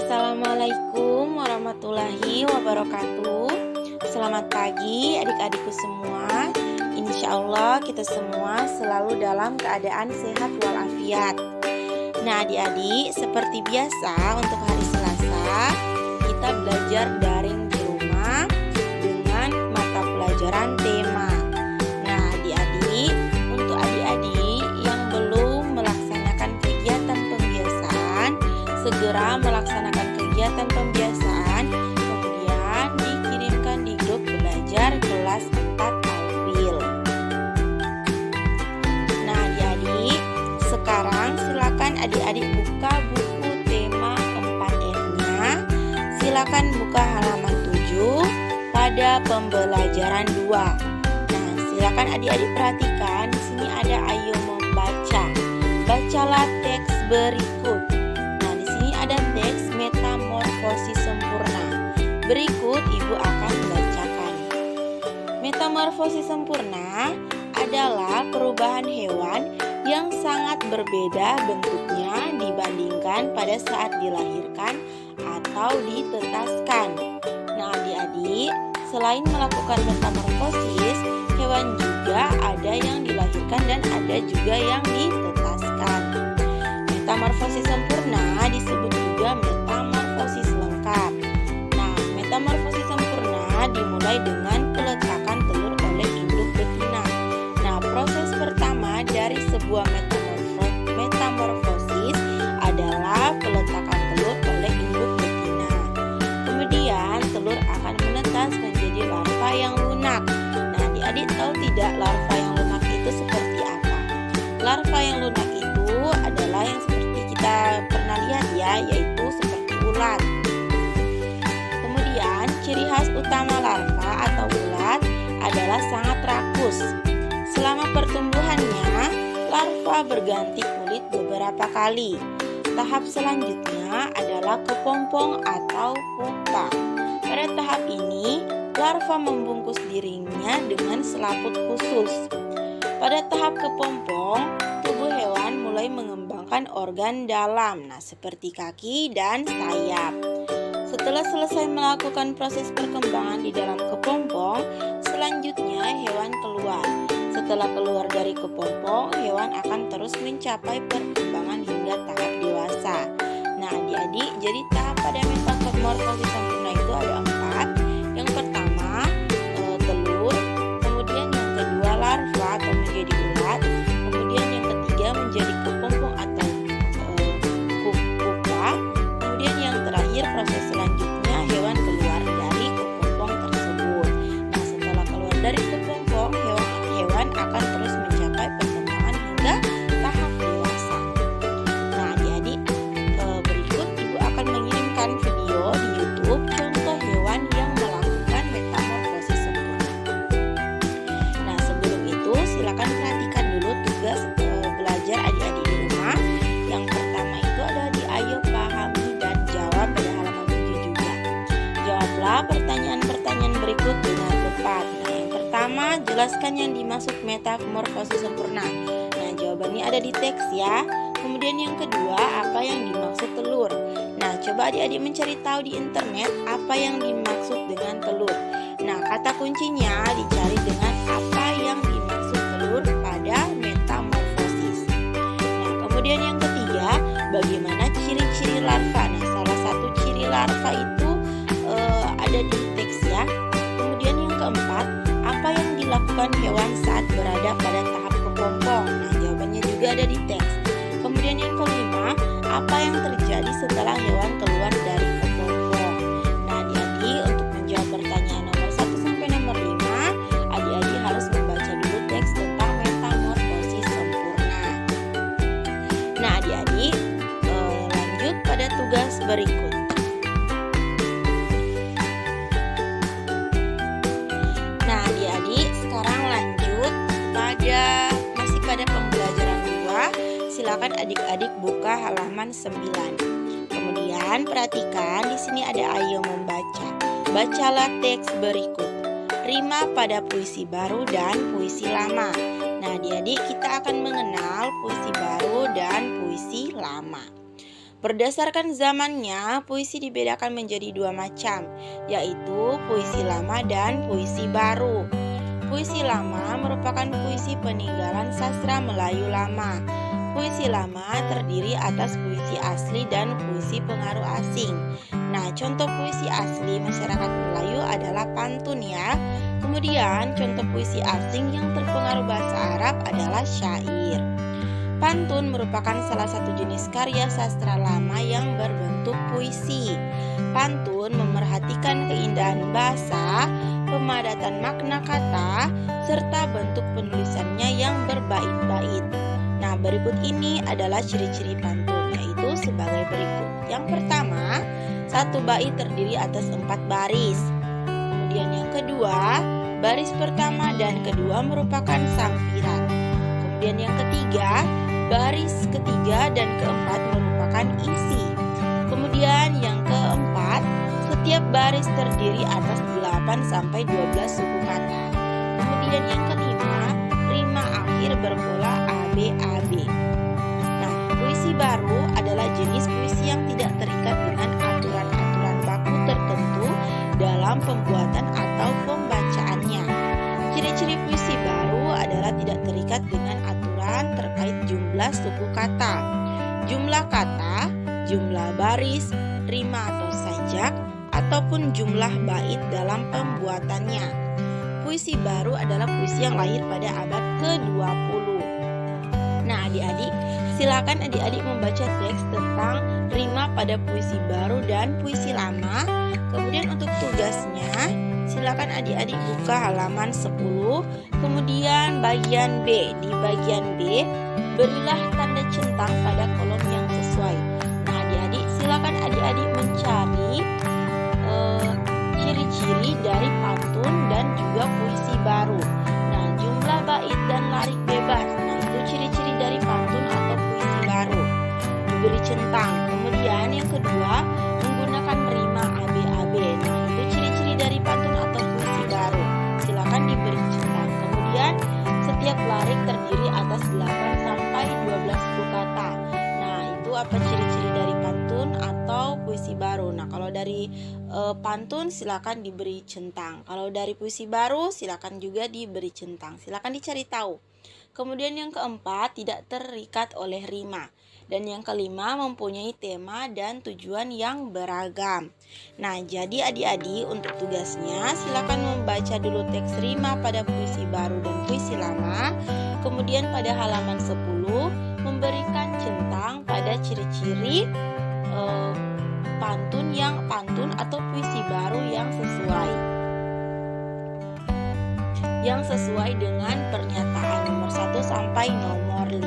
Assalamualaikum warahmatullahi wabarakatuh. Selamat pagi adik-adikku semua. Insya Allah kita semua selalu dalam keadaan sehat walafiat. Nah adik-adik, seperti biasa untuk hari Selasa kita belajar daring di rumah dengan mata pelajaran tema. Nah adik-adik, untuk adik-adik yang belum melaksanakan kegiatan pembiasaan, segera melaksanakan kegiatan pembiasaan, kemudian dikirimkan di grup belajar kelas 4 Alfil. Nah adik-adik, sekarang silakan adik-adik buka buku tema 4F-nya. Silakan buka halaman 7 pada pembelajaran 2. Nah, silakan adik-adik perhatikan, di sini ada ayo membaca. Bacalah teks berikut. Ada teks metamorfosis sempurna. Berikut ibu akan membacakan. Metamorfosis sempurna adalah perubahan hewan yang sangat berbeda bentuknya dibandingkan pada saat dilahirkan atau ditetaskan. Nah adik-adik, selain melakukan metamorfosis, hewan juga ada yang dilahirkan dan ada juga yang ditetaskan. Metamorfosis sempurna disebut juga metamorfosis lengkap. Nah, metamorfosis sempurna dimulai dengan peletakan telur oleh induk betina. Nah, proses pertama dari sebuah metamorfosis adalah peletakan telur oleh induk betina. Kemudian telur akan menetas menjadi larva yang lunak. Nah, adik-adik tahu tidak larva yang lunak itu seperti apa? Larva yang lunak itu adalah yang seperti kita pernah lihat ya, yaitu seperti ulat. Kemudian ciri khas utama larva atau ulat adalah sangat rakus. Selama pertumbuhannya, larva berganti kulit beberapa kali. Tahap selanjutnya adalah kepompong atau pupa. Pada tahap ini, larva membungkus dirinya dengan selaput khusus. Pada tahap kepompong, tubuh hewan mulai mengembangkan organ dalam, seperti kaki dan sayap. Setelah selesai melakukan proses perkembangan di dalam kepompong, selanjutnya hewan keluar. Setelah keluar dari kepompong, hewan akan terus mencapai perkembangan hingga tahap dewasa. Nah adik-adik, jadi tahap pada metamorfosis sempurna itu ada 4. Yang pertama telur, kemudian yang kedua larva atau menjadi ulat, kemudian yang ketiga menjadi kepompong atau pupa, kemudian yang terakhir proses selanjutnya hewan keluar dari kepompong tersebut. Nah setelah keluar dari kepompong, hewan akan terus mencapai perkembangan hingga tahap dewasa. Nah adik-adik, berikut ibu akan mengirimkan video di YouTube contoh hewan yang melakukan metamorfosis sempurna. Nah sebelum itu silakan perhatikan dulu tugas belajar adik-adik di rumah. Yang pertama itu adalah di ayo pahami dan jawab pada halaman 7 juga. Jawablah pertanyaan-pertanyaan berikut dengan tepat. Nah yang pertama, jelaskan yang dimaksud metamorfosis sempurna. Nah jawabannya ada di teks ya. Kemudian yang kedua, apa yang dimaksud telur. Nah coba adik-adik mencari tahu di internet apa yang dimaksud dengan telur. Nah kata kuncinya dicari dengan apa yang dimaksud telur pada metamorfosis. Nah kemudian yang ketiga, bagaimana ciri-ciri larva. Nah salah satu ciri larva itu ada di teks ya. Kemudian yang keempat, apa yang dilakukan hewan saat berada pada tahap kepompong. Nah jawabannya juga ada di teks. Kemudian yang kelima, apa yang terjadi setelah hewan keluar dari kepompong. Nah adik-adik, untuk menjawab pertanyaan nomor 1 sampai nomor 5, adik-adik harus membaca dulu teks tentang metamorfosis sempurna. Nah adik-adik, lanjut pada tugas berikut. Nah adik-adik, sekarang lanjut masih pada pembelajaran 2. Silakan adik-adik buka halaman 9. Kemudian perhatikan, di sini ada ayo membaca. Bacalah teks berikut. Rima pada puisi baru dan puisi lama. Nah adik-adik, kita akan mengenal puisi baru dan puisi lama. Berdasarkan zamannya, puisi dibedakan menjadi dua macam, yaitu puisi lama dan puisi baru. Puisi lama merupakan puisi peninggalan sastra Melayu lama. Puisi lama terdiri atas puisi asli dan puisi pengaruh asing. Nah, contoh puisi asli masyarakat Melayu adalah pantun ya. Kemudian, contoh puisi asing yang terpengaruh bahasa Arab adalah syair. Pantun merupakan salah satu jenis karya sastra lama yang berbentuk puisi. Pantun memerhatikan keindahan bahasa, pemadatan makna kata, serta bentuk penulisannya yang berbait-bait. Nah, berikut ini adalah ciri-ciri pantun, yaitu sebagai berikut. Yang pertama, satu bait terdiri atas 4 baris. Kemudian yang kedua, baris pertama dan kedua merupakan sampiran. Kemudian yang ketiga, baris ketiga dan keempat merupakan isi. Kemudian yang keempat, setiap baris terdiri atas 8 sampai 12 suku kata. Kemudian yang kelima, rima akhir berpola ABAB. Nah, puisi baru adalah jenis puisi yang tidak terikat dengan aturan-aturan baku tertentu dalam pembuatan atau pembacaannya. Ciri-ciri puisi baru adalah tidak terikat dengan aturan terkait jumlah suku kata, jumlah kata, jumlah baris, rima atau sajak, ataupun jumlah bait dalam pembuatannya. Puisi baru adalah puisi yang lahir pada abad ke-20. Nah, adik-adik, silakan adik-adik membaca teks tentang rima pada puisi baru dan puisi lama. Kemudian untuk tugasnya, silakan adik-adik buka halaman 10. Kemudian bagian B. Di bagian B, berilah tanda centang pada kolom yang sesuai. Nah, adik-adik, silakan adik-adik mencari ciri-ciri dari pantun dan juga puisi baru. Nah, jumlah bait dan larik bebas. Nah, itu ciri-ciri dari pantun atau puisi baru. Diberi centang. Kemudian yang kedua, menggunakan rima ABAB. Nah, itu ciri-ciri dari pantun atau puisi baru. Silakan diberi centang. Kemudian setiap larik terdiri atas 8 sampai 12 suku kata. Nah, itu apa ciri-ciri dari pantun atau puisi baru. Nah, kalau dari pantun silakan diberi centang. Kalau dari puisi baru silakan juga diberi centang. Silakan dicari tahu. Kemudian yang keempat, tidak terikat oleh rima. Dan yang kelima, mempunyai tema dan tujuan yang beragam. Nah, jadi adik-adik untuk tugasnya silakan membaca dulu teks rima pada puisi baru dan puisi lama. Kemudian pada halaman 10 memberikan centang pada ciri-ciri pantun atau puisi baru yang sesuai dengan pernyataan nomor 1 sampai nomor 5.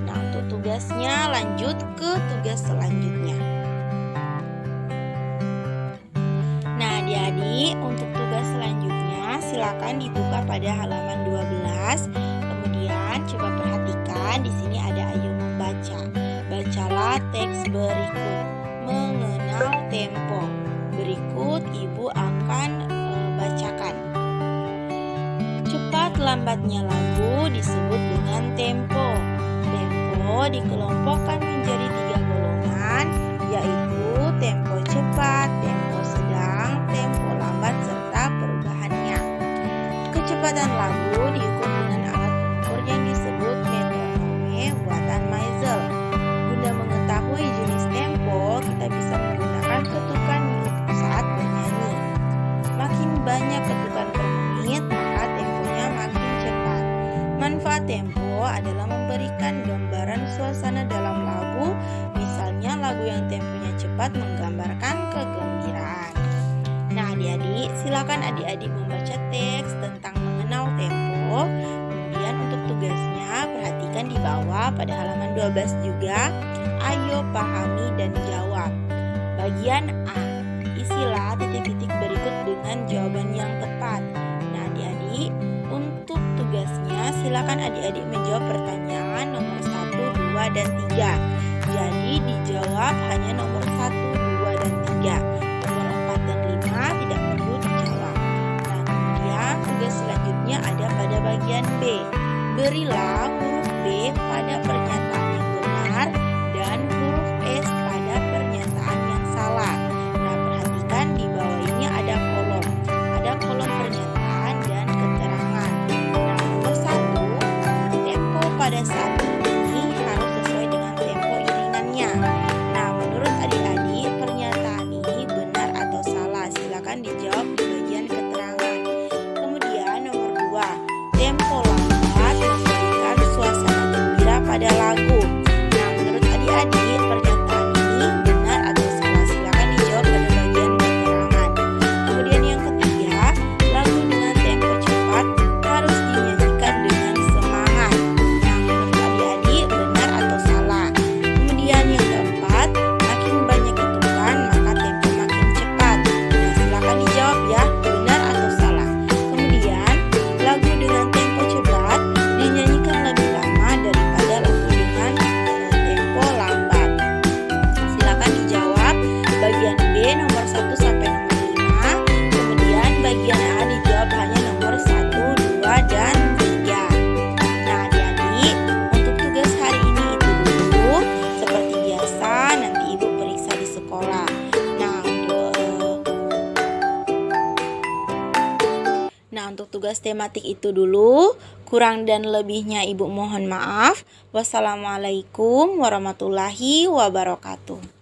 Nah, untuk tugasnya lanjut ke tugas selanjutnya. Nah, adik-adik, untuk tugas selanjutnya silakan dibuka pada halaman 12. Kemudian coba perhatikan di sini ada ayo membaca. Bacalah teks berikut. Mengenal tempo. Berikut ibu akan bacakan. Cepat lambatnya lagu disebut dengan tempo. Tempo dikelompokkan menjadi 3 golongan, yaitu tempo cepat, tempo sedang, tempo lambat, serta perubahannya. Kecepatan lagu diukur dengan alat pengukur yang disebut metronome buatan Maisel. Guna mengetahui jenis tempo, kita bisa menggunakan ketukan saat bernyanyi. Makin banyak ketukan per menit, maka temponya makin cepat. Manfaat tempo adalah memberikan gambaran suasana dalam lagu. Misalnya lagu yang temponya cepat menggambarkan kegembiraan. Nah, adik-adik, silakan adik-adik membaca teks tentang mengenal tempo. Kemudian untuk tugasnya perhatikan di bawah pada halaman 12 juga. Ayo pahami dan jawab. Bagian A, isilah titik-titik berikut dengan jawaban yang tepat. Nah, adik-adik, untuk tugasnya silakan adik-adik menjawab pertanyaan nomor 1, 2, dan 3. Jadi dijawab hanya nomor 1, 2, dan 3. Nomor 4 dan 5 tidak perlu dijawab. Nah, kemudian tugas selanjutnya ada pada bagian B. Berilah huruf B pada pernyataan yang benar dan huruf S tugas tematik itu dulu. Kurang dan lebihnya Ibu mohon maaf. Wassalamualaikum warahmatullahi wabarakatuh.